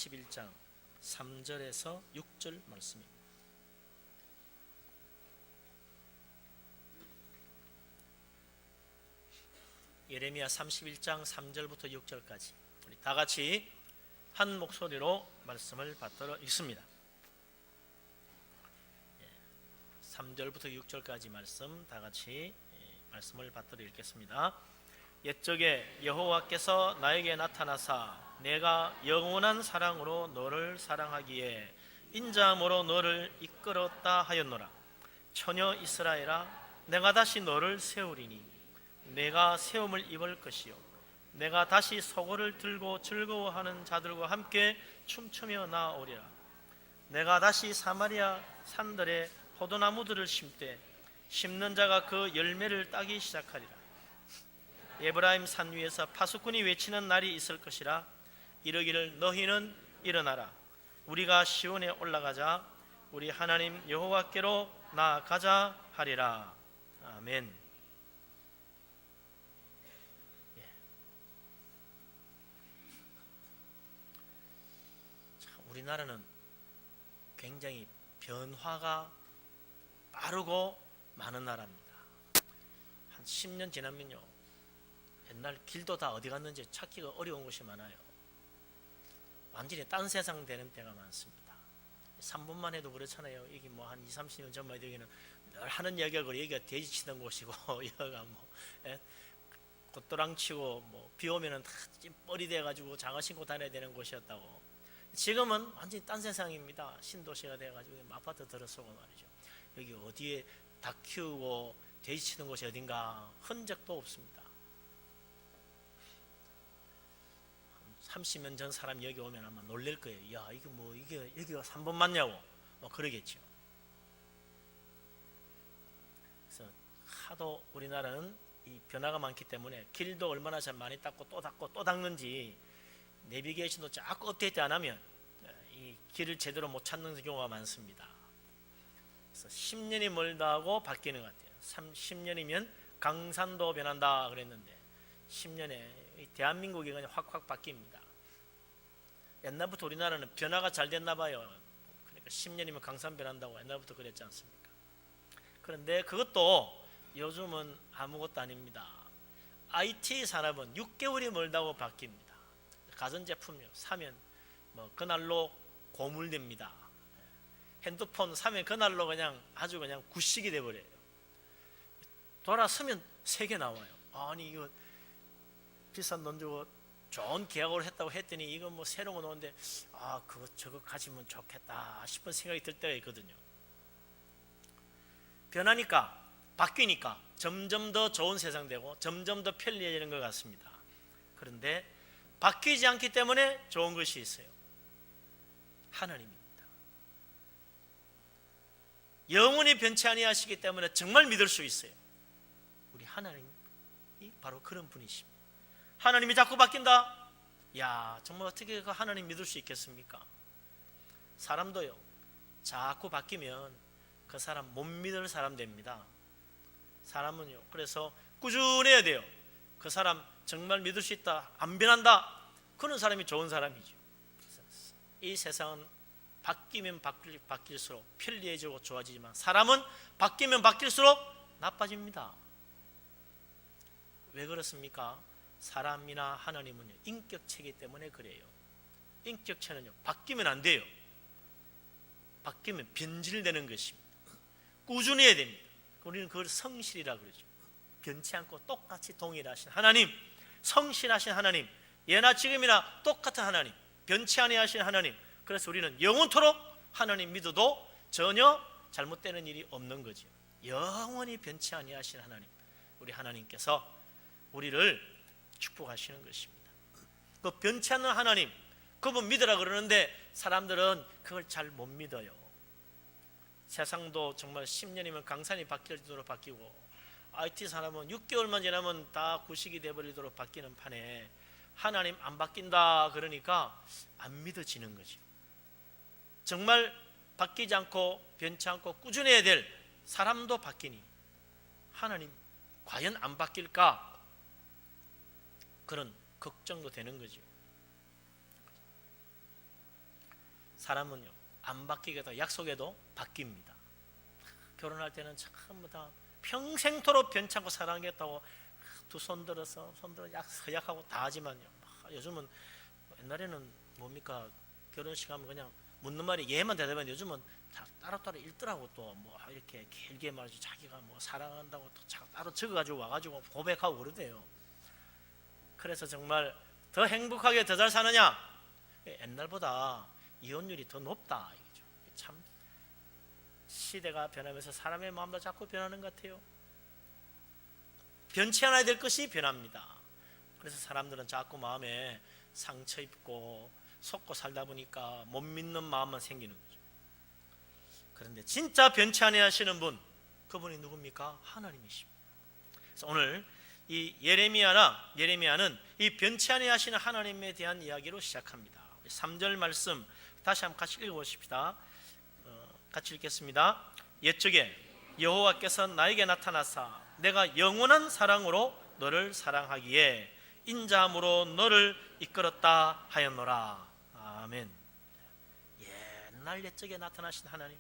11장 3절에서 6절 말씀입니다. 예레미야 31장 3절부터 6절까지 우리 다 같이 한 목소리로 말씀을 받들어 읽습니다. 3절부터 6절까지 말씀 다 같이 말씀을 받들어 읽겠습니다. 옛적에 여호와께서 나에게 나타나사 내가 영원한 사랑으로 너를 사랑하기에 인자함으로 너를 이끌었다 하였노라. 처녀 이스라엘아, 내가 다시 너를 세우리니 내가 세움을 입을 것이요 내가 다시 소고를 들고 즐거워하는 자들과 함께 춤추며 나아오리라. 내가 다시 사마리아 산들에 포도나무들을 심되 심는 자가 그 열매를 따기 시작하리라. 에브라임 산 위에서 파수꾼이 외치는 날이 있을 것이라. 이르기를 너희는 일어나라, 우리가 시온에 올라가자, 우리 하나님 여호와께로 나아가자 하리라. 아멘. 우리나라는 굉장히 변화가 빠르고 많은 나라입니다. 한 10년 지나면요, 옛날 길도 다 어디 갔는지 찾기가 어려운 곳이 많아요. 완전히 딴 세상 되는 때가 많습니다. 3분만 해도 그렇잖아요. 이게 뭐 한 20, 30년 전만 해도 여기는 늘 하는 이야기가 그래. 여기가 돼지 치던 곳이고 여기가 뭐 꽃도랑 치고 뭐 비 오면은 다 찐벌이 돼가지고 장화 신고 다녀야 되는 곳이었다고. 지금은 완전히 딴 세상입니다. 신도시가 돼가지고 아파트 들어서고 말이죠. 여기 어디에 닭 키우고 돼지 치는 곳이 어딘가 흔적도 없습니다. 30년 전 사람 여기 오면 아마 놀랄 거예요. 야, 이게 뭐 이게 여기가 3번 맞냐고 뭐 그러겠죠. 그래서 하도 우리나라는 이 변화가 많기 때문에 길도 얼마나 잘 많이 닦고 또 닦고 또 닦는지 내비게이션도 자꾸 업데이트 안 하면 이 길을 제대로 못 찾는 경우가 많습니다. 그래서 10년이 멀다 하고 바뀌는 것 같아요. 10년이면 강산도 변한다 그랬는데 10년에 대한민국이 그냥 확확 바뀝니다. 옛날부터 우리나라는 변화가 잘 됐나 봐요. 그러니까 10년이면 강산 변한다고 옛날부터 그랬지 않습니까? 그런데 그것도 요즘은 아무것도 아닙니다. IT 산업은 6개월이 멀다고 바뀝니다. 가전제품이요, 사면 뭐 그날로 고물됩니다. 핸드폰 사면 그날로 그냥 아주 그냥 구식이 돼버려요. 돌아서면 3개 나와요. 아니 이거 비싼 돈 주고 좋은 계약을 했다고 했더니 이거 뭐 새로운 거 나오는데 그거 저거 가지면 좋겠다 싶은 생각이 들 때가 있거든요. 변하니까 바뀌니까 점점 더 좋은 세상 되고 점점 더 편리해지는 것 같습니다. 그런데 바뀌지 않기 때문에 좋은 것이 있어요. 하나님입니다. 영원히 변치 아니하시기 때문에 정말 믿을 수 있어요. 우리 하나님이 바로 그런 분이십니다. 하나님이 자꾸 바뀐다? 야, 정말 어떻게 그 하나님 믿을 수 있겠습니까? 사람도요, 자꾸 바뀌면 그 사람 못 믿을 사람 됩니다. 사람은요, 그래서 꾸준해야 돼요. 그 사람 정말 믿을 수 있다, 안 변한다, 그런 사람이 좋은 사람이죠. 이 세상은 바뀌면 바뀔수록 편리해지고 좋아지지만 사람은 바뀌면 바뀔수록 나빠집니다. 왜 그렇습니까? 사람이나 하나님은요, 인격체이기 때문에 그래요. 인격체는요, 바뀌면 안 돼요. 바뀌면 변질되는 것입니다. 꾸준해야 됩니다. 우리는 그걸 성실이라 그러죠. 변치 않고 똑같이 동일하신 하나님, 성실하신 하나님, 예나 지금이나 똑같은 하나님, 변치 아니하신 하나님. 그래서 우리는 영원토록 하나님 믿어도 전혀 잘못되는 일이 없는 거죠. 영원히 변치 아니하신 하나님, 우리 하나님께서 우리를 축복하시는 것입니다. 그 변치 않는 하나님, 그분 믿으라 그러는데 사람들은 그걸 잘 못 믿어요. 세상도 정말 10년이면 강산이 바뀔 정도로 바뀌고 IT 산업은 6개월만 지나면 다 구식이 되어버리도록 바뀌는 판에 하나님 안 바뀐다 그러니까 안 믿어지는 거죠. 정말 바뀌지 않고 변치 않고 꾸준해야 될 사람도 바뀌니 하나님 과연 안 바뀔까? 그런 걱정도 되는 거죠. 사람은요 안 바뀌게도 약속해도 바뀝니다. 결혼할 때는 전부 다 평생토록 변치 않고 사랑하겠다고 두 손 들어서 서약하고 다 하지만요, 요즘은 옛날에는 뭡니까, 결혼식 하면 그냥 묻는 말이 예만 대답하면 요즘은 따로따로 읽더라고. 또 뭐 이렇게 길게 말하지, 자기가 뭐 사랑한다고 또 따로 적어가지고 와가지고 고백하고 그러대요. 그래서 정말 더 행복하게 더 잘 사느냐, 옛날보다 이혼율이 더 높다 이거죠. 참 시대가 변하면서 사람의 마음도 자꾸 변하는 것 같아요. 변치 않아야 될 것이 변합니다. 그래서 사람들은 자꾸 마음에 상처 입고 속고 살다 보니까 못 믿는 마음만 생기는 거죠. 그런데 진짜 변치 않아야 하시는 분, 그분이 누굽니까? 하나님이십니다. 그래서 오늘 이 예레미야는 이 변치 않아야 하시는 하나님에 대한 이야기로 시작합니다. 3절 말씀 다시 한번 같이 읽어보십시다. 같이 읽겠습니다. 옛적에 여호와께서 나에게 나타나사 내가 영원한 사랑으로 너를 사랑하기에 인자함으로 너를 이끌었다 하였노라. 아멘. 옛날 옛적에 나타나신 하나님,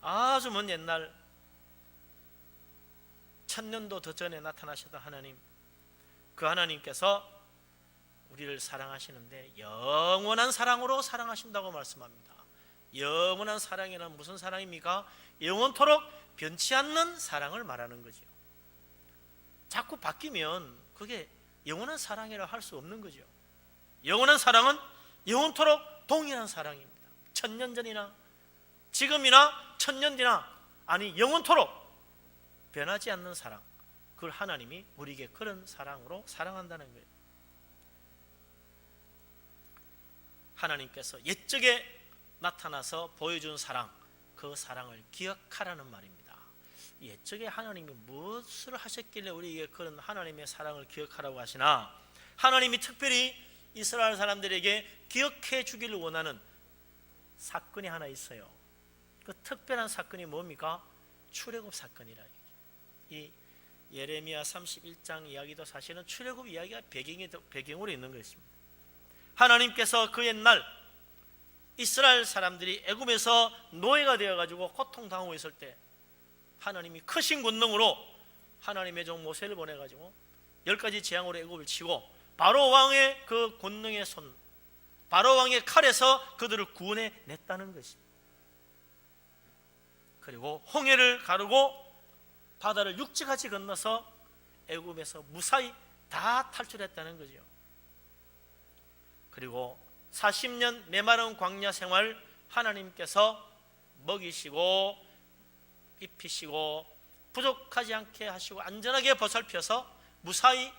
아주 먼 옛날 천년도 더 전에 나타나셨던 하나님, 그 하나님께서 우리를 사랑하시는데 영원한 사랑으로 사랑하신다고 말씀합니다. 영원한 사랑이란 무슨 사랑입니까? 영원토록 변치 않는 사랑을 말하는 거죠. 자꾸 바뀌면 그게 영원한 사랑이라 할 수 없는 거죠. 영원한 사랑은 영원토록 동일한 사랑입니다. 천년 전이나 지금이나 천년 뒤나, 아니 영원토록 변하지 않는 사랑, 그걸 하나님이 우리에게 그런 사랑으로 사랑한다는 거예요. 하나님께서 옛적에 나타나서 보여준 사랑, 그 사랑을 기억하라는 말입니다. 옛적에 하나님이 무엇을 하셨길래 우리에게 그런 하나님의 사랑을 기억하라고 하시나? 하나님이 특별히 이스라엘 사람들에게 기억해 주기를 원하는 사건이 하나 있어요. 그 특별한 사건이 뭡니까? 출애굽 사건이라. 이 예레미야 31장 이야기도 사실은 출애굽 이야기가 배경으로 있는 것입니다. 하나님께서 그 옛날 이스라엘 사람들이 애굽에서 노예가 되어가지고 고통당하고 있을 때 하나님이 크신 권능으로 하나님의 종 모세를 보내가지고 10가지 재앙으로 애굽을 치고 바로 왕의 그 권능의 손, 바로 왕의 칼에서 그들을 구원해 냈다는 것입니다. 그리고 홍해를 가르고 바다를 육지같이 건너서 애굽에서 무사히 다 탈출했다는 거죠. 그리고 40년 메마른 광야 생활 하나님께서 먹이시고 입히시고 부족하지 않게 하시고 안전하게 보살펴서 무사히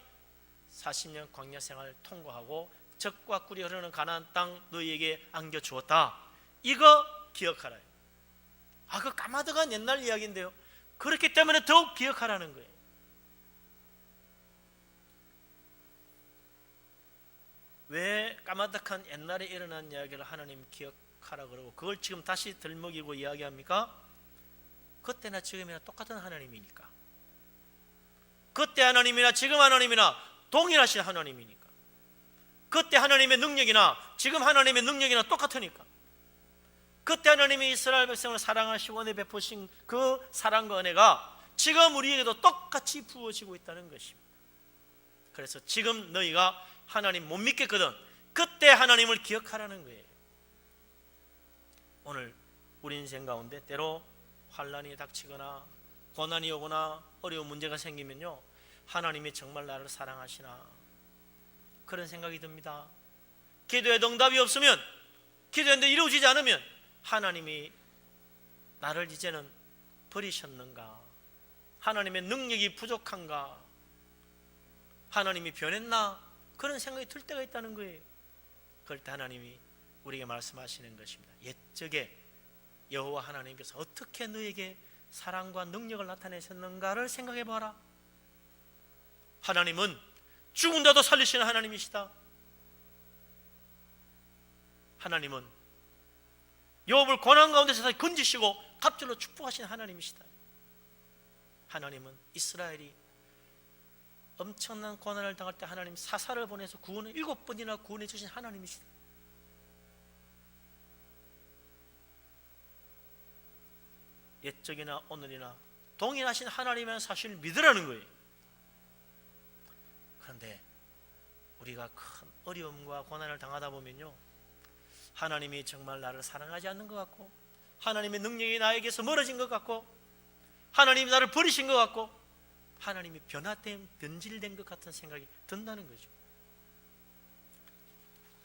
40년 광야 생활 통과하고 젖과 꿀이 흐르는 가나안 땅 너희에게 안겨주었다. 이거 기억하라. 그 까마득한 옛날 이야기인데요, 그렇기 때문에 더욱 기억하라는 거예요. 왜 까마득한 옛날에 일어난 이야기를 하나님 기억하라 그러고 그걸 지금 다시 들먹이고 이야기합니까? 그때나 지금이나 똑같은 하나님이니까. 그때 하나님이나 지금 하나님이나 동일하신 하나님이니까. 그때 하나님의 능력이나 지금 하나님의 능력이나 똑같으니까. 그때 하나님이 이스라엘 백성을 사랑하시고 은혜 베푸신 그 사랑과 은혜가 지금 우리에게도 똑같이 부어지고 있다는 것입니다. 그래서 지금 너희가 하나님 못 믿겠거든, 그때 하나님을 기억하라는 거예요. 오늘 우리 인생 가운데 때로 환난이 닥치거나 고난이 오거나 어려운 문제가 생기면요, 하나님이 정말 나를 사랑하시나 그런 생각이 듭니다. 기도에 응답이 없으면, 기도했는데 이루어지지 않으면 하나님이 나를 이제는 버리셨는가, 하나님의 능력이 부족한가, 하나님이 변했나, 그런 생각이 들 때가 있다는 거예요. 그럴 때 하나님이 우리에게 말씀하시는 것입니다. 옛적에 여호와 하나님께서 어떻게 너에게 사랑과 능력을 나타내셨는가를 생각해 봐라. 하나님은 죽은 자도 살리시는 하나님이시다. 하나님은 욥을 고난 가운데서 건지시고 갑절로 축복하시는 하나님이시다. 하나님은 이스라엘이 엄청난 고난을 당할 때 하나님 사사를 보내서 구원을 7번이나 구원해 주신 하나님이시다. 옛적이나 오늘이나 동일하신 하나님의 사실을 믿으라는 거예요. 그런데 우리가 큰 어려움과 고난을 당하다 보면요, 하나님이 정말 나를 사랑하지 않는 것 같고, 하나님의 능력이 나에게서 멀어진 것 같고, 하나님이 나를 버리신 것 같고, 하나님이 변화된, 변질된 것 같은 생각이 든다는 거죠.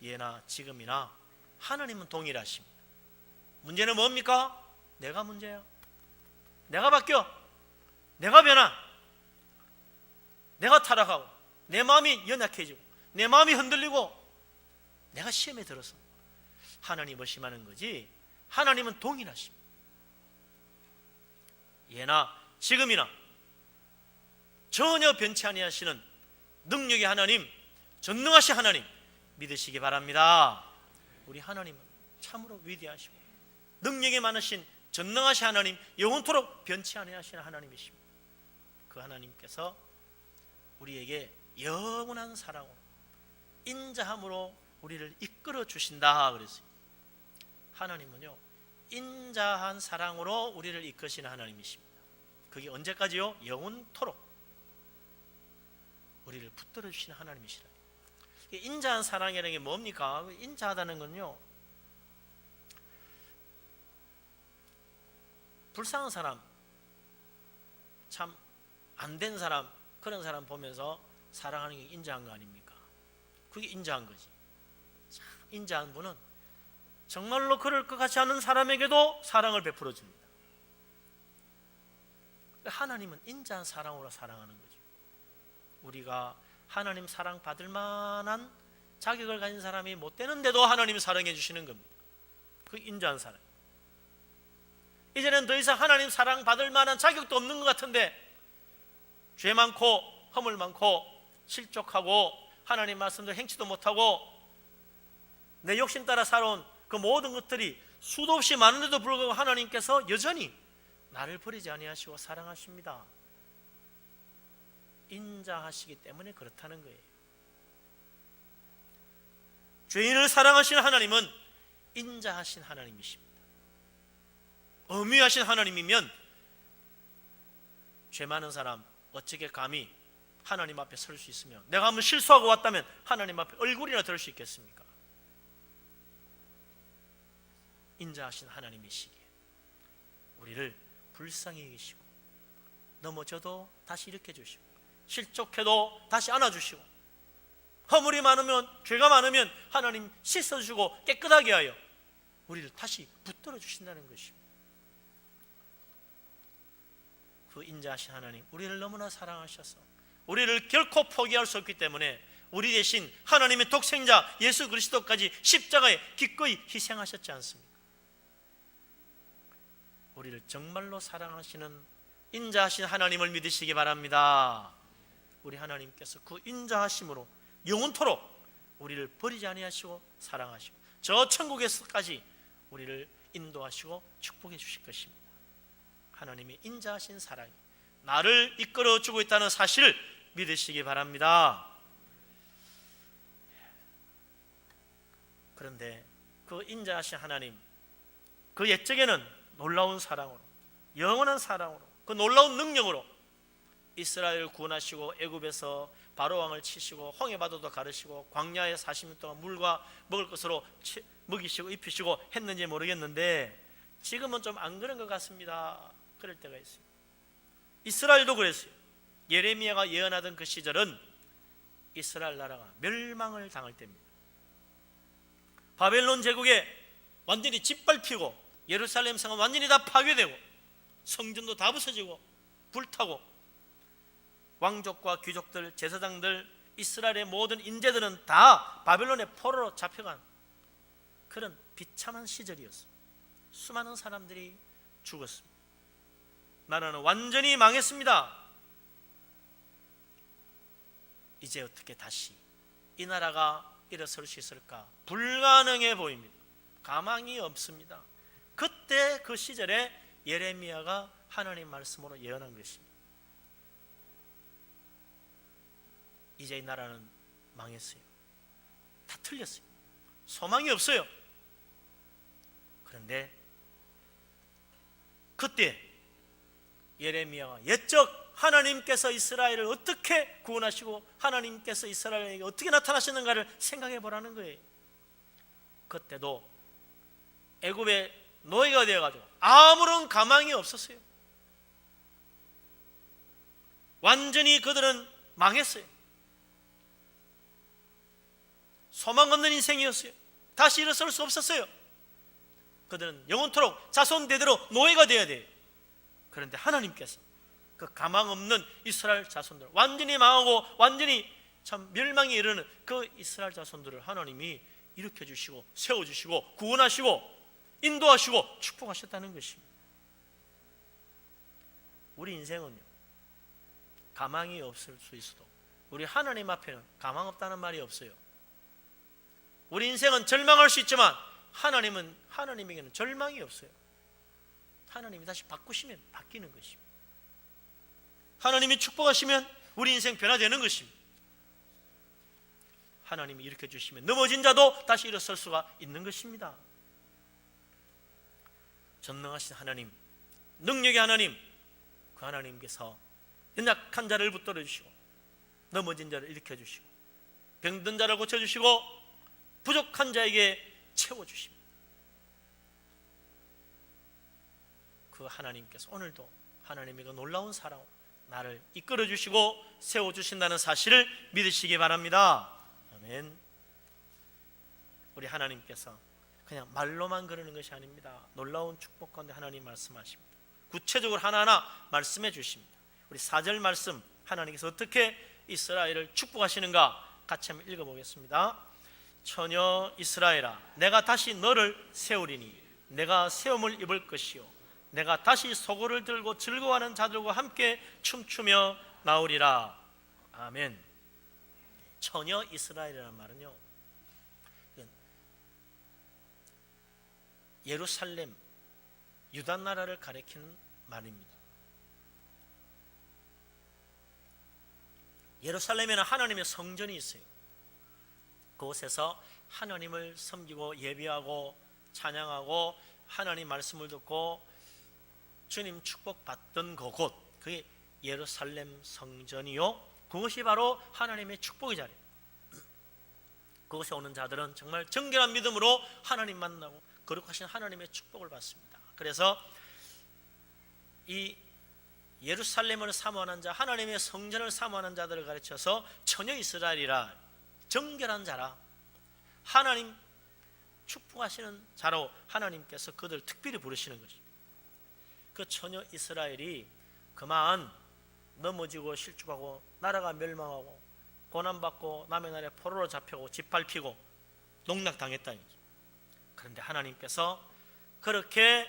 예나 지금이나 하나님은 동일하십니다. 문제는 뭡니까? 내가 문제야. 내가 바뀌어. 내가 변화. 내가 타락하고, 내 마음이 연약해지고, 내 마음이 흔들리고, 내가 시험에 들어서 하나님 의심하는 거지, 하나님은 동일하십니다. 예나 지금이나 전혀 변치 아니하시는 능력의 하나님, 전능하신 하나님 믿으시기 바랍니다. 우리 하나님은 참으로 위대하시고 능력이 많으신 전능하신 하나님, 영원토록 변치 아니하시는 하나님이십니다. 그 하나님께서 우리에게 영원한 사랑으로, 인자함으로 우리를 이끌어 주신다 그랬어요. 하나님은요, 인자한 사랑으로 우리를 이끄시는 하나님이십니다. 그게 언제까지요? 영원토록 우리를 붙들어 주시는 하나님이시라. 인자한 사랑이라는 게 뭡니까? 인자하다는 건요, 불쌍한 사람, 참 안 된 사람, 그런 사람 보면서 사랑하는 게 인자한 거 아닙니까? 그게 인자한 거지. 참 인자한 분은 정말로 그럴 것 같지 않은 사람에게도 사랑을 베풀어 줍니다. 하나님은 인자한 사랑으로 사랑하는 거죠. 우리가 하나님 사랑 받을 만한 자격을 가진 사람이 못 되는데도 하나님 사랑해 주시는 겁니다. 그 인자한 사랑. 이제는 더 이상 하나님 사랑 받을 만한 자격도 없는 것 같은데, 죄 많고 허물 많고 실족하고 하나님 말씀대로 행치도 못하고 내 욕심 따라 살아온 그 모든 것들이 수도 없이 많은데도 불구하고 하나님께서 여전히 나를 버리지 아니하시고 사랑하십니다. 인자하시기 때문에 그렇다는 거예요. 죄인을 사랑하시는 하나님은 인자하신 하나님이십니다. 엄위하신 하나님이면 죄 많은 사람 어떻게 감히 하나님 앞에 설 수 있으며, 내가 한번 실수하고 왔다면 하나님 앞에 얼굴이나 들 수 있겠습니까? 인자하신 하나님이시기에 우리를 불쌍히 여기시고, 넘어져도 다시 일으켜 주시고, 실족해도 다시 안아주시고, 허물이 많으면, 죄가 많으면 하나님 씻어주고 깨끗하게 하여 우리를 다시 붙들어 주신다는 것입니다. 그 인자하신 하나님, 우리를 너무나 사랑하셔서 우리를 결코 포기할 수 없기 때문에 우리 대신 하나님의 독생자 예수 그리스도까지 십자가에 기꺼이 희생하셨지 않습니까? 우리를 정말로 사랑하시는 인자하신 하나님을 믿으시기 바랍니다. 우리 하나님께서 그 인자하심으로 영원토록 우리를 버리지 아니하시고 사랑하시고 저 천국에서까지 우리를 인도하시고 축복해 주실 것입니다. 하나님의 인자하신 사랑이 나를 이끌어 주고 있다는 사실을 믿으시기 바랍니다. 그런데 그 인자하신 하나님, 그 옛적에는 놀라운 사랑으로, 영원한 사랑으로, 그 놀라운 능력으로 이스라엘을 구원하시고 애굽에서 바로왕을 치시고 홍해바다도 가르시고 광야에 40년 동안 물과 먹을 것으로 먹이시고 입히시고 했는지 모르겠는데, 지금은 좀 안 그런 것 같습니다. 그럴 때가 있어요. 이스라엘도 그랬어요. 예레미야가 예언하던 그 시절은 이스라엘 나라가 멸망을 당할 때입니다. 바벨론 제국에 완전히 짓밟히고 예루살렘 성은 완전히 다 파괴되고 성전도 다 부서지고 불타고 왕족과 귀족들, 제사장들, 이스라엘의 모든 인재들은 다 바벨론의 포로로 잡혀간 그런 비참한 시절이었습니다. 수많은 사람들이 죽었습니다. 나라는 완전히 망했습니다. 이제 어떻게 다시 이 나라가 일어설 수 있을까? 불가능해 보입니다. 가망이 없습니다. 그때 그 시절에 예레미야가 하나님 말씀으로 예언한 것입니다. 이제 이 나라는 망했어요. 다 틀렸어요. 소망이 없어요. 그런데 그때 예레미야가 옛적 하나님께서 이스라엘을 어떻게 구원하시고 하나님께서 이스라엘에게 어떻게 나타나셨는가를 생각해 보라는 거예요. 그때도 애굽의 노예가 되어가지고 아무런 가망이 없었어요. 완전히 그들은 망했어요. 소망 없는 인생이었어요. 다시 일어설 수 없었어요. 그들은 영원토록 자손 대대로 노예가 되어야 돼요. 그런데 하나님께서 그 가망 없는 이스라엘 자손들, 완전히 망하고 완전히 참 멸망에 이르는 그 이스라엘 자손들을 하나님이 일으켜주시고 세워주시고 구원하시고 인도하시고 축복하셨다는 것입니다. 우리 인생은요, 가망이 없을 수 있어도 우리 하나님 앞에는 가망 없다는 말이 없어요. 우리 인생은 절망할 수 있지만 하나님에게는 절망이 없어요. 하나님이 다시 바꾸시면 바뀌는 것입니다. 하나님이 축복하시면 우리 인생 변화되는 것입니다. 하나님이 일으켜 주시면 넘어진 자도 다시 일어설 수가 있는 것입니다. 전능하신 하나님, 능력의 하나님, 그 하나님께서 연약한 자를 붙들어 주시고 넘어진 자를 일으켜 주시고 병든 자를 고쳐 주시고 부족한 자에게 채워 주십니다. 그 하나님께서 오늘도 하나님의 그 놀라운 사랑 나를 이끌어 주시고 세워 주신다는 사실을 믿으시기 바랍니다. 아멘. 우리 하나님께서 그냥 말로만 그러는 것이 아닙니다. 놀라운 축복 가운데 하나님 말씀하십니다. 구체적으로 하나하나 말씀해 주십니다. 우리 4절 말씀, 하나님께서 어떻게 이스라엘을 축복하시는가 같이 한번 읽어보겠습니다. 처녀 이스라엘아, 내가 다시 너를 세우리니 내가 세움을 입을 것이요 내가 다시 소고를 들고 즐거워하는 자들과 함께 춤추며 나오리라. 아멘. 처녀 이스라엘이라는 말은요, 예루살렘, 유다 나라를 가리키는 말입니다. 예루살렘에는 하나님의 성전이 있어요. 그곳에서 하나님을 섬기고 예배하고 찬양하고 하나님 말씀을 듣고 주님 축복받던 그곳, 그게 예루살렘 성전이요, 그것이 바로 하나님의 축복의 자리예요. 그곳에 오는 자들은 정말 정결한 믿음으로 하나님 만나고 거룩하신 하나님의 축복을 받습니다. 그래서 이 예루살렘을 사모하는 자, 하나님의 성전을 사모하는 자들을 가르쳐서 처녀 이스라엘이라, 정결한 자라, 하나님 축복하시는 자로 하나님께서 그들을 특별히 부르시는 거죠. 그 처녀 이스라엘이 그만 넘어지고 실족하고 나라가 멸망하고 고난받고 남의 나라에 포로로 잡혀고 짓밟히고 농락당했다는 거죠. 그런데 하나님께서 그렇게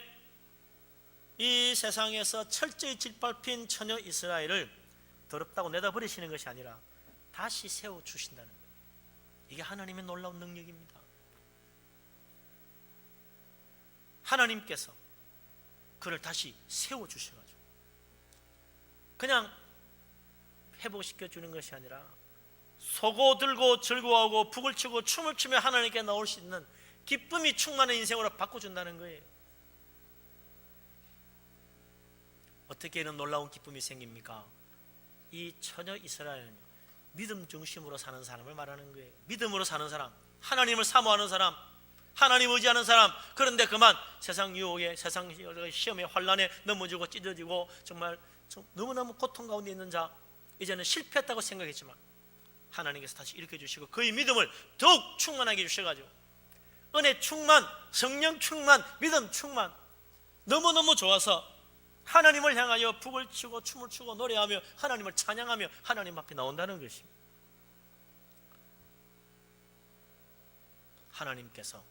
이 세상에서 철저히 짓밟힌 처녀 이스라엘을 더럽다고 내다버리시는 것이 아니라 다시 세워주신다는 거예요. 이게 하나님의 놀라운 능력입니다. 하나님께서 그를 다시 세워주셔가지고 그냥 회복시켜주는 것이 아니라 소고 들고 즐거워하고 북을 치고 춤을 추며 하나님께 나올 수 있는 기쁨이 충만한 인생으로 바꿔준다는 거예요. 어떻게 이런 놀라운 기쁨이 생깁니까? 이 처녀 이스라엘은요, 믿음 중심으로 사는 사람을 말하는 거예요. 믿음으로 사는 사람, 하나님을 사모하는 사람, 하나님 의지하는 사람. 그런데 그만 세상 유혹에, 세상 시험에, 환난에 넘어지고 찢어지고 정말 너무너무 고통 가운데 있는 자, 이제는 실패했다고 생각했지만 하나님께서 다시 일으켜주시고 그의 믿음을 더욱 충만하게 해주셔가지고 은혜 충만, 성령 충만, 믿음 충만, 너무너무 좋아서 하나님을 향하여 북을 치고 춤을 추고 노래하며 하나님을 찬양하며 하나님 앞에 나온다는 것입니다. 하나님께서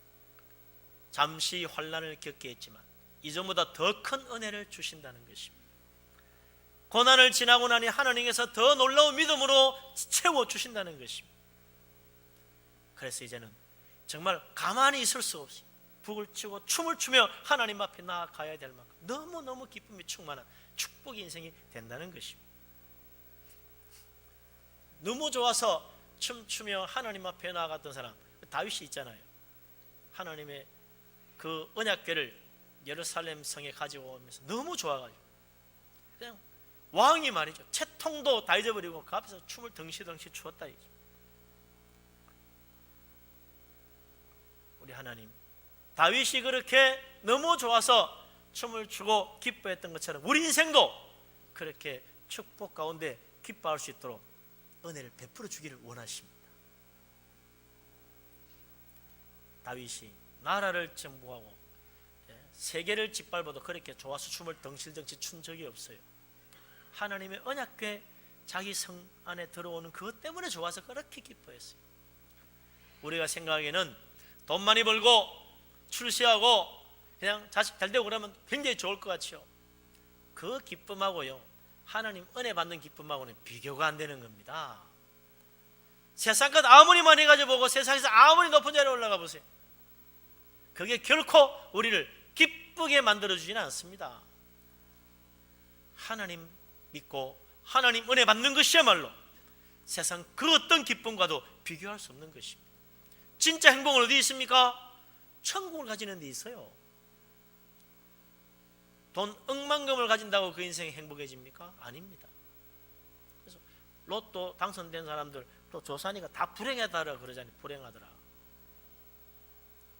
잠시 환난을 겪게 했지만 이전보다 더 큰 은혜를 주신다는 것입니다. 고난을 지나고 나니 하나님께서 더 놀라운 믿음으로 채워주신다는 것입니다. 그래서 이제는 정말 가만히 있을 수 없이 북을 치고 춤을 추며 하나님 앞에 나아가야 될 만큼 너무너무 기쁨이 충만한 축복의 인생이 된다는 것입니다. 너무 좋아서 춤추며 하나님 앞에 나아갔던 사람, 다윗이 있잖아요. 하나님의 그 언약궤를 예루살렘 성에 가지고 오면서 너무 좋아가지고 그냥 왕이 말이죠, 채통도 다 잊어버리고 그 앞에서 춤을 덩시덩시 추었다. 우리 하나님, 다윗이 그렇게 너무 좋아서 춤을 추고 기뻐했던 것처럼 우리 인생도 그렇게 축복 가운데 기뻐할 수 있도록 은혜를 베풀어 주기를 원하십니다. 다윗이 나라를 정복하고 세계를 짓밟아도 그렇게 좋아서 춤을 덩실덩실 춘 적이 없어요. 하나님의 언약궤 자기 성 안에 들어오는 그것 때문에 좋아서 그렇게 기뻐했어요. 우리가 생각하기에는 돈 많이 벌고 출세하고 그냥 자식 잘 되고 그러면 굉장히 좋을 것 같죠. 그 기쁨하고요, 하나님 은혜 받는 기쁨하고는 비교가 안 되는 겁니다. 세상 것 아무리 많이 가져보고 세상에서 아무리 높은 자리에 올라가 보세요, 그게 결코 우리를 기쁘게 만들어주지는 않습니다. 하나님 믿고 하나님 은혜 받는 것이야말로 세상 그 어떤 기쁨과도 비교할 수 없는 것입니다. 진짜 행복은 어디 있습니까? 천국을 가지는 데 있어요. 돈 억만금을 가진다고 그 인생이 행복해집니까? 아닙니다. 그래서 로또 당선된 사람들 또 조사니까 다 불행하더라 그러잖아요. 불행하더라.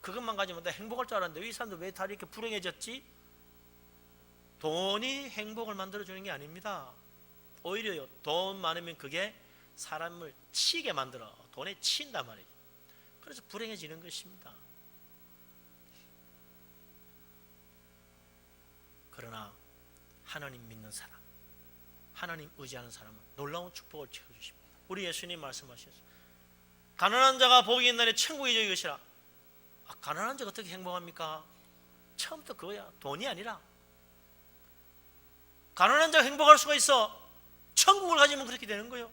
그것만 가지면 다 행복할 줄 알았는데 이 사람들 왜 다 이렇게 불행해졌지? 돈이 행복을 만들어주는 게 아닙니다. 오히려요, 돈 많으면 그게 사람을 치게 만들어. 돈에 치인단 말이에요. 그래서 불행해지는 것입니다. 그러나 하나님 믿는 사람, 하나님 의지하는 사람은 놀라운 축복을 채워주십니다. 우리 예수님 말씀하셨어요. 가난한 자가 복이 있는 날에 천국이 저희 것이라. 가난한 자가 어떻게 행복합니까? 처음부터 그거야. 돈이 아니라. 가난한 자가 행복할 수가 있어. 천국을 가지면 그렇게 되는 거예요.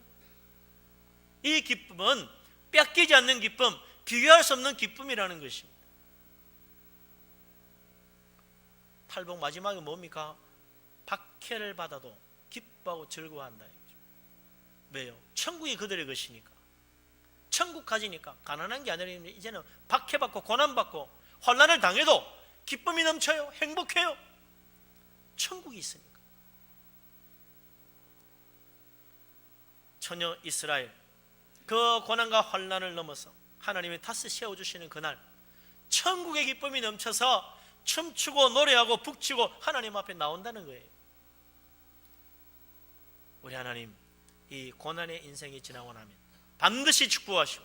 이 기쁨은 뺏기지 않는 기쁨, 비교할 수 없는 기쁨이라는 것입니다. 팔복 마지막에 뭡니까? 박해를 받아도 기뻐하고 즐거워한다. 왜요? 천국이 그들의 것이니까. 천국 가지니까 가난한 게 아니라 이제는 박해받고 고난받고 환난을 당해도 기쁨이 넘쳐요. 행복해요. 천국이 있으니까. 처녀 이스라엘, 그 고난과 환난을 넘어서 하나님이 다시 세워주시는 그날, 천국의 기쁨이 넘쳐서 춤추고 노래하고 북치고 하나님 앞에 나온다는 거예요. 우리 하나님, 이 고난의 인생이 지나고 나면 반드시 축복하시고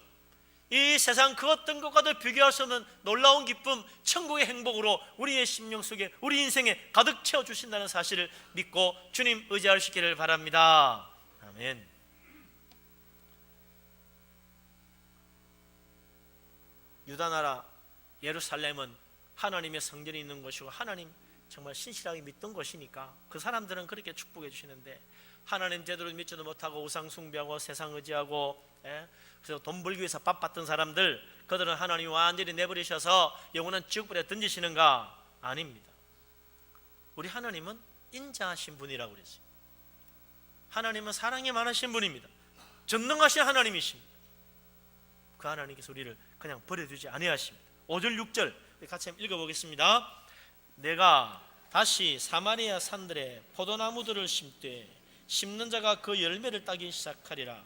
이 세상 그 어떤 것과도 비교할 수 없는 놀라운 기쁨, 천국의 행복으로 우리의 심령 속에, 우리 인생에 가득 채워주신다는 사실을 믿고 주님 의지하시기를 바랍니다. 아멘. 유다나라 예루살렘은 하나님의 성전이 있는 곳이고 하나님 정말 신실하게 믿던 곳이니까 그 사람들은 그렇게 축복해 주시는데, 하나님 제대로 믿지도 못하고 우상 숭배하고 세상 의지하고 그래서 돈 벌기 위해서 바빴던 사람들, 그들은 하나님 완전히 내버리셔서 영원한 지옥불에 던지시는가? 아닙니다. 우리 하나님은 인자하신 분이라고 그랬어요. 하나님은 사랑이 많으신 분입니다. 전능하신 하나님이십니다. 그 하나님께서 우리를 그냥 버려두지 아니하십니다. 5절 6절 같이 한번 읽어보겠습니다. 내가 다시 사마리아 산들에 포도나무들을 심되 심는 자가 그 열매를 따기 시작하리라.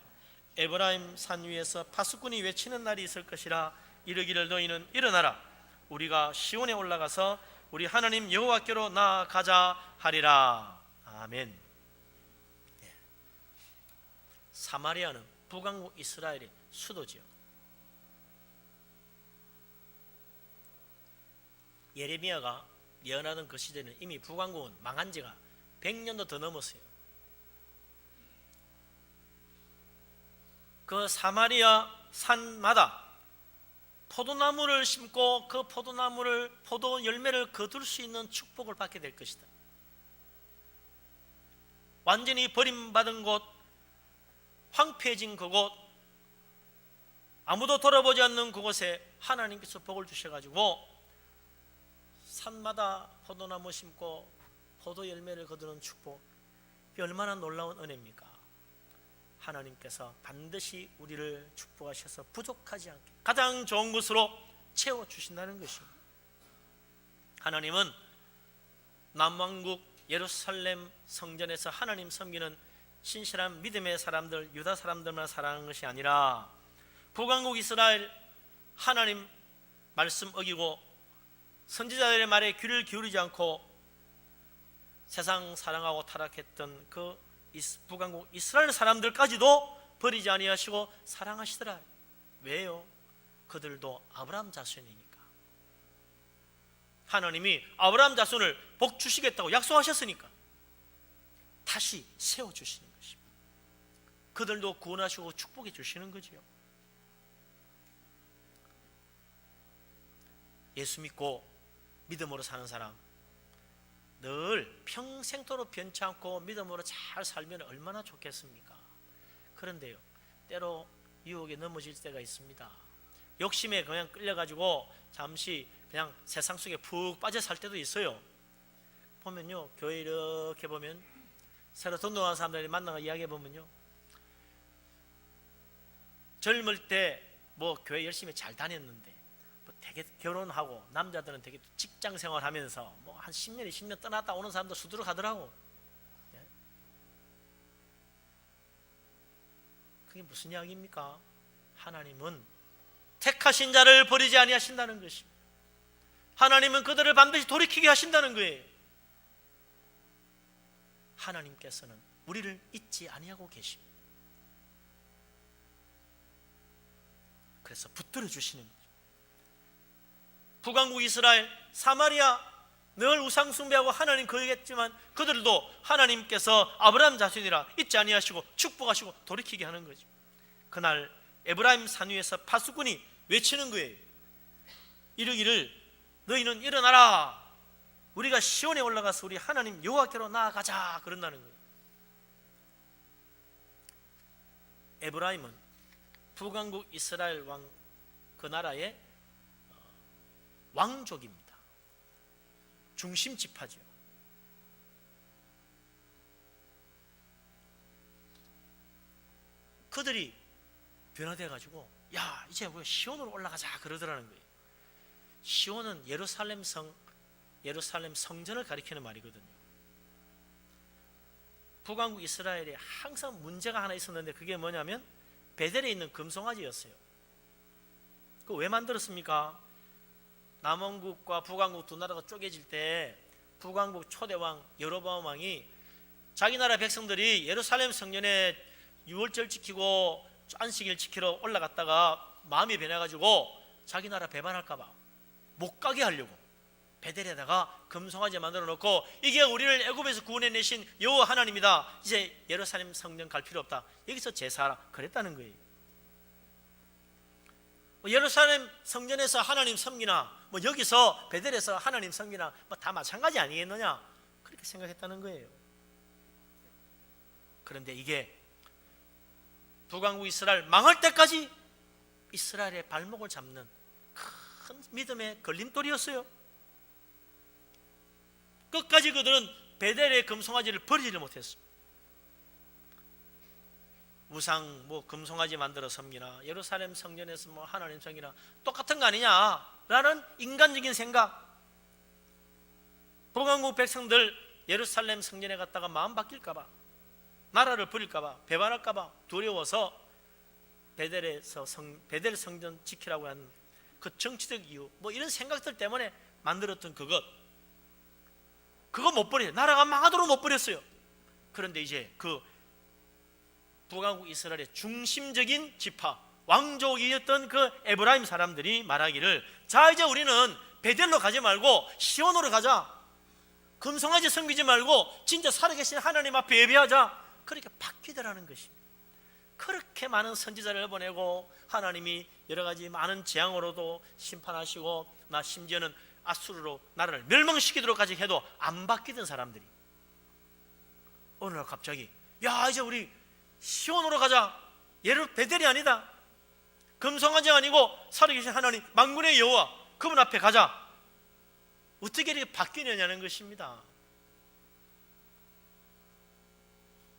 에브라임 산 위에서 파수꾼이 외치는 날이 있을 것이라. 이르기를 너희는 일어나라, 우리가 시온에 올라가서 우리 하나님 여호와께로 나아가자 하리라. 아멘. 사마리아는 북왕국 이스라엘의 수도지요. 예레미야가 예언하던 그 시대는 이미 북왕국은 망한 지가 100년도 더 넘었어요. 그 사마리아 산마다 포도나무를 심고 그 포도 열매를 거둘 수 있는 축복을 받게 될 것이다. 완전히 버림받은 곳, 황폐해진 그곳, 아무도 돌아보지 않는 그곳에 하나님께서 복을 주셔가지고 산마다 포도나무 심고 포도 열매를 거두는 축복, 이게 얼마나 놀라운 은혜입니까? 하나님께서 반드시 우리를 축복하셔서 부족하지 않게 가장 좋은 것으로 채워주신다는 것입니다. 하나님은 남왕국 예루살렘 성전에서 하나님 섬기는 신실한 믿음의 사람들, 유다 사람들만 사랑하는 것이 아니라 북왕국 이스라엘 하나님 말씀 어기고 선지자들의 말에 귀를 기울이지 않고 세상 사랑하고 타락했던 그 북왕국 이스라엘 사람들까지도 버리지 아니하시고 사랑하시더라. 왜요? 그들도 아브라함 자손이니까. 하나님이 아브라함 자손을 복 주시겠다고 약속하셨으니까 다시 세워주시는 것입니다. 그들도 구원하시고 축복해 주시는 거지요. 예수 믿고 믿음으로 사는 사람 늘 평생토록 변치 않고 믿음으로 잘 살면 얼마나 좋겠습니까? 그런데요, 때로 유혹에 넘어질 때가 있습니다. 욕심에 그냥 끌려가지고 잠시 그냥 세상 속에 푹 빠져 살 때도 있어요. 보면요, 교회 이렇게 보면 새로 등록한 사람들이 만나서 이야기해 보면요, 젊을 때 뭐 교회 열심히 잘 다녔는데 뭐 되게 결혼하고 남자들은 되게 직장 생활하면서 뭐 한 10년 20년 떠났다 오는 사람도 수두룩 하더라고. 예? 그게 무슨 이야기입니까? 하나님은 택하신 자를 버리지 아니하신다는 것입니다. 하나님은 그들을 반드시 돌이키게 하신다는 거예요. 하나님께서는 우리를 잊지 아니하고 계십니다. 그래서 붙들어 주시는 거죠. 북왕국 이스라엘, 사마리아 늘 우상 숭배하고 하나님 거역했지만 그들도 하나님께서 아브라함 자손이라 잊지 아니하시고 축복하시고 돌이키게 하는 거죠. 그날 에브라임 산 위에서 파수꾼이 외치는 거예요. 이르기를 너희는 일어나라, 우리가 시온에 올라가서 우리 하나님 여호와께로 나아가자, 그런다는 거예요. 에브라임은 북왕국 이스라엘 왕 그 나라의 왕족입니다. 중심 지파죠. 그들이 변화돼 가지고 야, 이제 우리 시온으로 올라가자 그러더라는 거예요. 시온은 예루살렘 성전을 가리키는 말이거든요. 북왕국 이스라엘에 항상 문제가 하나 있었는데 그게 뭐냐면 베델에 있는 금송아지였어요. 그 왜 만들었습니까? 남왕국과 북왕국 두 나라가 쪼개질 때 북왕국 초대왕 여로보암 왕이 자기 나라 백성들이 예루살렘 성전에 유월절 지키고 안식일 지키러 올라갔다가 마음이 변해가지고 자기 나라 배반할까봐 못 가게 하려고 베델에다가 금송아지 만들어 놓고 이게 우리를 애굽에서 구원해내신 여호와 하나님이다, 이제 예루살렘 성전 갈 필요 없다, 여기서 제사하라 그랬다는 거예요. 예루살렘 성전에서 하나님 섬기나 뭐 여기서 베델에서 하나님 섬기나 뭐 다 마찬가지 아니겠느냐, 그렇게 생각했다는 거예요. 그런데 이게 북왕국 이스라엘 망할 때까지 이스라엘의 발목을 잡는 큰 믿음의 걸림돌이었어요. 끝까지 그들은 베델의 금송아지를 버리지를 못했어요. 우상 뭐 금송아지 만들어 섬기나 예루살렘 성전에서 뭐 하나님 섬기나 똑같은 거 아니냐라는 인간적인 생각. 북왕국 백성들 예루살렘 성전에 갔다가 마음 바뀔까봐, 나라를 버릴까봐, 배반할까봐 두려워서 베델 성전 지키라고 하는 그 정치적 이유, 뭐 이런 생각들 때문에 만들었던 그거 못 버려요. 나라가 망하도록 못 버렸어요. 그런데 이제 그 북왕국 이스라엘의 중심적인 지파 왕족이었던 그 에브라임 사람들이 말하기를 자, 이제 우리는 베델로 가지 말고 시온으로 가자, 금송아지 섬기지 말고 진짜 살아계신 하나님 앞에 예배하자, 그렇게 바뀌더라는 것입니다. 그렇게 많은 선지자를 보내고 하나님이 여러 가지 많은 재앙으로도 심판하시고 나 심지어는 아수르로 나라를 멸망시키도록까지 해도 안 바뀌던 사람들이 어느 날 갑자기 야, 이제 우리 시온으로 가자, 베델이 아니다, 금송아지 아니고 살아계신 하나님 만군의 여호와 그분 앞에 가자, 어떻게 이렇게 바뀌느냐는 것입니다.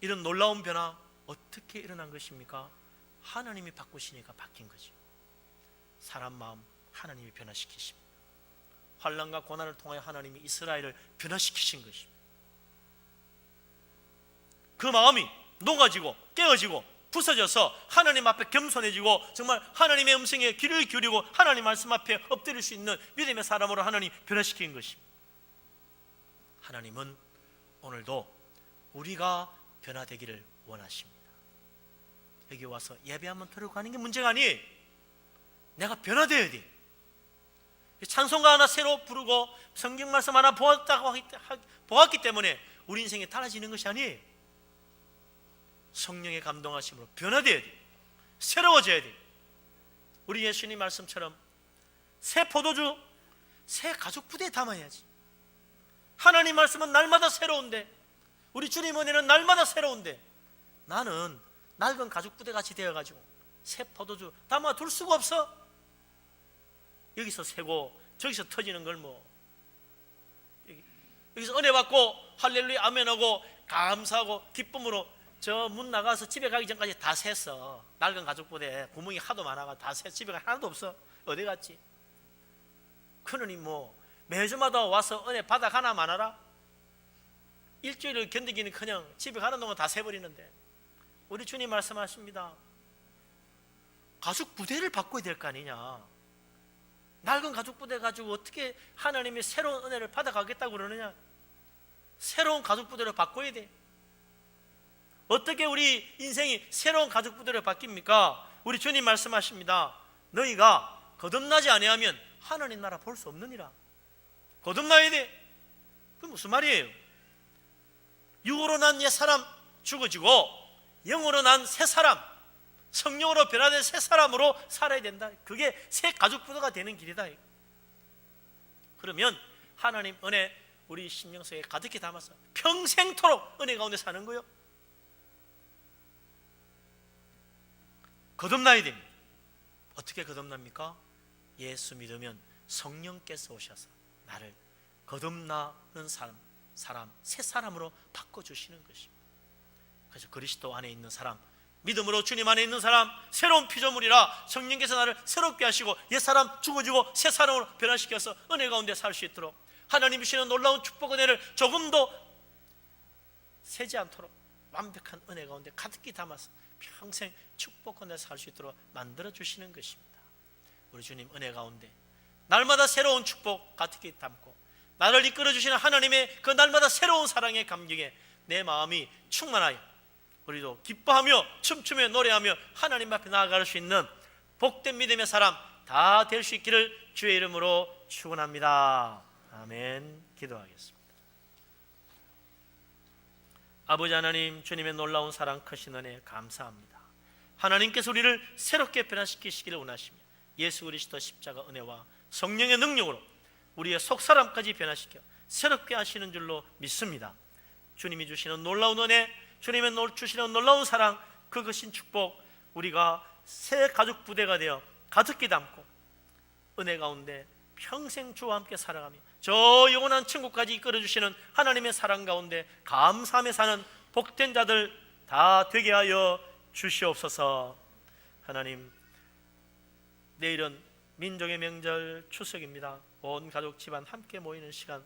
이런 놀라운 변화 어떻게 일어난 것입니까? 하나님이 바꾸시니까 바뀐 거죠. 사람 마음 하나님이 변화시키십니다. 환난과 고난을 통하여 하나님이 이스라엘을 변화시키신 것입니다. 그 마음이 녹아지고 깨어지고 부서져서 하나님 앞에 겸손해지고 정말 하나님의 음성에 귀를 기울이고 하나님 말씀 앞에 엎드릴 수 있는 믿음의 사람으로 하나님 변화시킨 것입니다. 하나님은 오늘도 우리가 변화되기를 원하십니다. 여기 와서 예배 한번 드리고 가는 게 문제가 아니에요. 내가 변화되어야 돼. 찬송가 하나 새로 부르고 성경 말씀 하나 보았기 때문에 우리 인생이 달라지는 것이 아니에요. 성령의 감동하심으로 변화되어야 돼. 새로워져야 돼. 우리 예수님 말씀처럼 새 포도주, 새 가죽 부대에 담아야지. 하나님 말씀은 날마다 새로운데, 우리 주님 은혜는 날마다 새로운데, 나는 낡은 가죽 부대 같이 되어가지고 새 포도주 담아둘 수가 없어. 여기서 새고 저기서 터지는 걸 여기서 은혜 받고 할렐루야 아멘하고 감사하고 기쁨으로 저 문 나가서 집에 가기 전까지 다 샜어. 낡은 가죽 부대에 구멍이 하도 많아가 다 샜어. 집에 하나도 없어. 어디 갔지? 그러니 매주마다 와서 은혜 받아가나 마나라? 일주일을 견디기는 그냥 집에 가는 동안 다 새버리는데, 우리 주님 말씀하십니다. 가죽 부대를 바꿔야 될 거 아니냐. 낡은 가죽 부대 가지고 어떻게 하나님의 새로운 은혜를 받아가겠다고 그러느냐. 새로운 가죽 부대로 바꿔야 돼. 어떻게 우리 인생이 새로운 가죽 부대로 바뀝니까? 우리 주님 말씀하십니다. 너희가 거듭나지 아니하면 하나님 나라 볼 수 없느니라. 거듭나야 돼. 그게 무슨 말이에요? 육으로 난 옛 사람 죽어지고 영으로 난 새 사람, 성령으로 변화된 새 사람으로 살아야 된다. 그게 새 가죽 부대가 되는 길이다. 그러면 하나님 은혜 우리 심령 속에 가득히 담아서 평생토록 은혜 가운데 사는 거요. 거듭나야 됩니다. 어떻게 거듭납니까? 예수 믿으면 성령께서 오셔서 나를 거듭나는 사람 새 사람으로 바꿔주시는 것입니다. 그래서 그리스도 안에 있는 사람, 믿음으로 주님 안에 있는 사람, 새로운 피조물이라 성령께서 나를 새롭게 하시고 옛사람 죽어지고 새 사람으로 변화시켜서 은혜 가운데 살 수 있도록 하나님이 주시는 놀라운 축복 은혜를 조금도 새지 않도록 완벽한 은혜 가운데 가득히 담아서 평생 축복 가운데 살 수 있도록 만들어 주시는 것입니다. 우리 주님 은혜 가운데 날마다 새로운 축복 가득히 담고 나를 이끌어 주시는 하나님의 그 날마다 새로운 사랑의 감격에 내 마음이 충만하여 우리도 기뻐하며 춤추며 노래하며 하나님 앞에 나아갈 수 있는 복된 믿음의 사람 다 될 수 있기를 주의 이름으로 축원합니다. 아멘. 기도하겠습니다. 아버지 하나님, 주님의 놀라운 사랑 크신 은혜 감사합니다. 하나님께서 우리를 새롭게 변화시키시기를 원하시며 예수 그리스도 십자가 은혜와 성령의 능력으로 우리의 속사람까지 변화시켜 새롭게 하시는 줄로 믿습니다. 주님이 주시는 놀라운 은혜, 주님의 주시는 놀라운 사랑, 그것인 축복, 우리가 새 가죽 부대가 되어 가득히 담고 은혜 가운데 평생 주와 함께 살아가며 저 영원한 천국까지 이끌어주시는 하나님의 사랑 가운데 감사하며 사는 복된 자들 다 되게 하여 주시옵소서. 하나님, 내일은 민족의 명절 추석입니다. 온 가족 집안 함께 모이는 시간,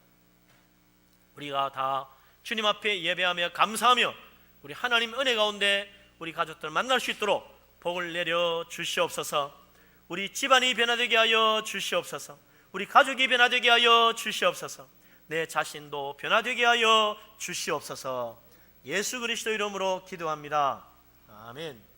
우리가 다 주님 앞에 예배하며 감사하며 우리 하나님 은혜 가운데 우리 가족들 만날 수 있도록 복을 내려 주시옵소서. 우리 집안이 변화되게 하여 주시옵소서. 우리 가족이 변화되게 하여 주시옵소서. 내 자신도 변화되게 하여 주시옵소서. 예수 그리스도 이름으로 기도합니다. 아멘.